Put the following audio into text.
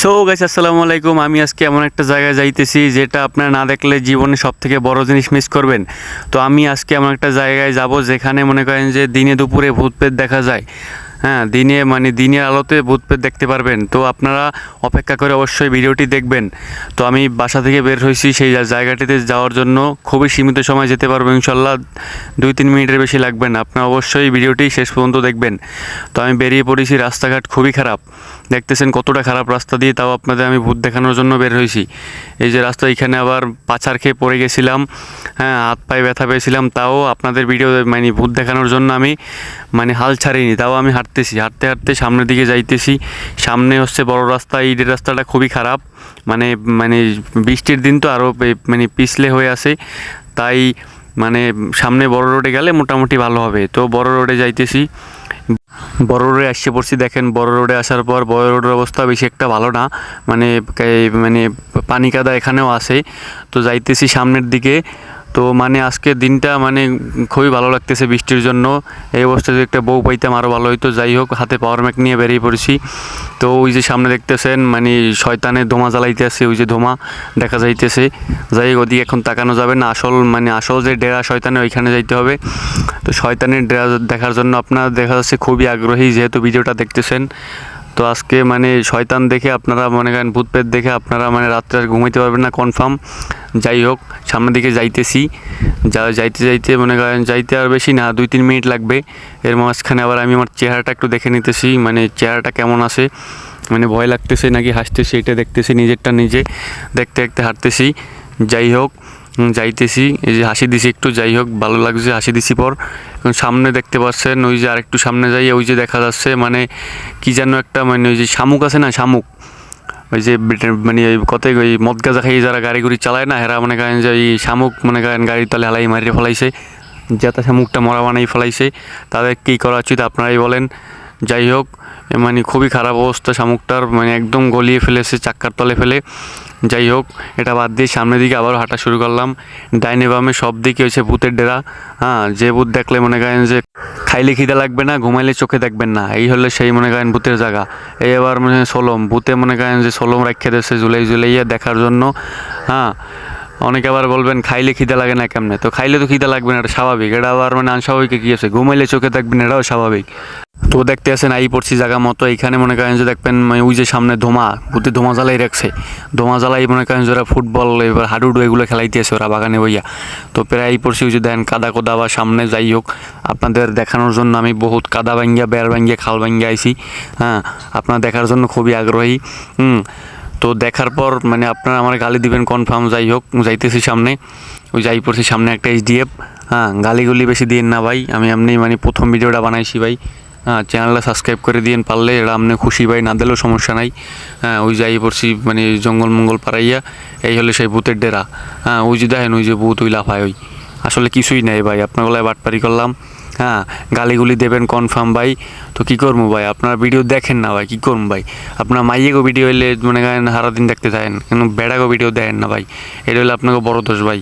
So guys আসসালামু আলাইকুম। আমি আজকে এমন একটা জায়গায় যাইতেছি যেটা আপনারা না দেখলে জীবনে সবথেকে বড় জিনিস মিস করবেন। তো আমি আজকে এমন একটা জায়গায় যাব যেখানে মনে করেন যে দিনে দুপুরে ভূত প্রেত দেখা যায়। হ্যাঁ, দিনের আলোতে ভূত প্রেত দেখতে পারবেন। তো আপনারা অপেক্ষা করে অবশ্যই ভিডিওটি দেখবেন। তো আমি বাসা থেকে বের হয়েছি সেই জায়গাটিতে যাওয়ার জন্য। খুবই সীমিত সময় যেতে পারবো ইনশাল্লাহ, 2-3 মিনিটের বেশি লাগবে না। আপনারা অবশ্যই ভিডিওটি শেষ পর্যন্ত দেখবেন। তো আমি বেরিয়ে পড়েছি, রাস্তাঘাট খুবই খারাপ, দেখতেছেন কতটা খারাপ রাস্তা দিয়ে, তাও আপনাদের আমি ভূত দেখানোর জন্য বের হয়েছি। এই যে রাস্তা, এখানে আবার পাছাড় খেয়ে পড়ে গেছিলাম, হ্যাঁ হাত পায়ে ব্যথা পেয়েছিলাম, তাও আপনাদের ভিডিও ভূত দেখানোর জন্য আমি হাল ছাড়িনি। তাও আমি হাঁটতে হাঁটতে সামনের দিকে যাইতেছি। সামনে হচ্ছে বড় রাস্তা, এই রাস্তাটা খুবই খারাপ, মানে মানে বৃষ্টির দিন তো আরও পিছলে হয়ে আছে। তাই সামনে বড় রোডে গেলে মোটামুটি ভালো হবে। তো বড় রোডে যাইতেছি, বড় রোডে আসছে পড়ছি। দেখেন বড় রোডে আসার পর বড় রোডের অবস্থা বেশি একটা ভালো না, মানে পানি কাদা এখানেও আছে। তো যাইতেছি সামনের দিকে। তো আজকের দিনটা খুবই ভালো লাগতেছে বৃষ্টির জন্য। এই অবস্থায় যদি একটা বউ পাইতাম আরও ভালো হইতো। যাই হোক, হাতে পাওয়ার ম্যাক নিয়ে বেরিয়ে পড়েছি। তো ওই যে সামনে দেখতেছেন শয়তানের ধোঁয়া জ্বালাইতে আছে, ওই যে ধোঁয়া দেখা যাইতেছে। যাই হোক, ওদিকে এখন তাকানো যাবে না। আসল যে ডেরা শয়তানের, ওইখানে যাইতে হবে। তো শয়তানের ডেরা দেখার জন্য আপনারা দেখা যাচ্ছে খুবই আগ্রহী, যেহেতু ভিডিওটা দেখতেছেন। তো আজকে শয়তান দেখে আপনারা মনে করেন, ভূত প্রেত দেখে আপনারা রাত্রে আর ঘুমাইতে পারবেন না কনফার্ম। যাই হোক, সামনের দিকে যাইতেছি। যাইতে যাইতে মনে করেন যাইতে আর বেশি না, 2-3 মিনিট লাগবে। এর মাঝখানে আবার আমি আমার চেহারাটা একটু দেখে নিতেছি, চেহারাটা কেমন আছে, ভয় লাগতেছে নাকি হাসতেছি এটা দেখতেছি, নিজেরটা নিজে দেখতে দেখতে হাঁটতেছি। যাই হোক, যাইতেছি, এই যে হাসি দিছি একটু। যাই হোক, ভালো লাগছে হাসি দিছি পর। সামনে দেখতে পাচ্ছেন, ওই যে আরেকটু সামনে যাই, ওই যে দেখা যাচ্ছে কি যেন একটা ওই যে শামুক আছে না, শামুক, ওই যে ওই কত ওই মদ গাঁজা খাইয়ে যারা গাড়ি গুড়ি চালায় না, হেরা মনে করেন যে এই শামুক মনে করেন গাড়ির তলে হালাই মারিয়ে ফেলাইছে, যাতে শামুকটা মরা বানাই ফেলাইছে। তাদের কী করা উচিত আপনারাই বলেন। যাই হোক, খুবই খারাপ অবস্থা শামুকটার, একদম গলিয়ে ফেলেছে চাক্কার তলে ফেলে। যাই হোক, এটা বাদ দিয়ে সামনের দিকে আবারও হাঁটা শুরু করলাম। ডাইনে বামে সব দিকে হয়েছে ভূতের ডেরা। হ্যাঁ, যে ভূত দেখলে মনে করেন যে খাইলে খিদে লাগবে না, ঘুমাইলে চোখে দেখবেন না, এই হলে সেই মনে করেন ভূতের জায়গা। এই এবার সোলম ভূতে মনে করেন যে সোলম রাখিয়ে দিয়েছে ঝুলাইয়া দেখার জন্য। হ্যাঁ, অনেকে আবার বলবেন খাইলে খিদে লাগে না কেমনে। তো খাইলে তো খিদে লাগবে না, এটা স্বাভাবিক। এটা আবার আনস্বাভাবিক কী আছে, ঘুমাইলে চোখে দেখবেন, এটাও স্বাভাবিক। তো দেখতে আসেন আই পড়ছি জায়গা মতো। এইখানে মনে করেন যে দেখবেন ওই যে সামনে ভূতে ধোঁয়া জ্বালাই রাখছে। ধোঁয়া জ্বালাই মনে করেন যে ওরা ফুটবল এবার হাডুডু এগুলো খেলাইতে আছে ওরা বাগানে বইয়া। তো প্রায় আই পড়ছি, ওই যে দেন কাদা কোদা বা সামনে। যাই হোক, আপনাদের দেখানোর জন্য আমি বহুত কাদা ভাঙ্গিয়া, বেড় ভাঙ্গিয়া, খাল ভাঙ্গিয়া আইছি। হ্যাঁ, আপনারা দেখার জন্য খুবই আগ্রহী। তো দেখার পর আপনারা আমার গালি দিবেন কনফার্ম। যাই হোক, যাইতেছি সামনে, ওই যাই পড়ছি সামনে একটা এইচডিএফ। হ্যাঁ, গালিগুলি বেশি দিন না ভাই, আমি এমনি প্রথম ভিডিওটা বানাইছি ভাই। হ্যাঁ, চ্যানেলটা সাবস্ক্রাইব করে দিন পারলে, এটা আপনি খুশি ভাই, না দিলেও সমস্যা নাই। হ্যাঁ, ওই যাই পড়ছি জঙ্গল মঙ্গল পাড়াইয়া, এই হলে সেই ভূতের ডেরা। হ্যাঁ, ওই যে দেখেন ওই যে ভূত, ওই লাফায়, ওই আসলে কিছুই নেই ভাই, আপনার গলায় বাটপারি করলাম। হ্যাঁ, গালিগুলি দেবেন কনফার্ম ভাই। তো কী করবো ভাই, আপনারা ভিডিও দেখেন না ভাই, কী করবো ভাই। আপনার মাইয়েগো ভিডিও এলে মনে করেন সারাদিন দেখতে থাকেন, কিন্তু বেড়াগো ভিডিও দেখেন না ভাই, এটা হলে আপনাকে বড় দোষ ভাই।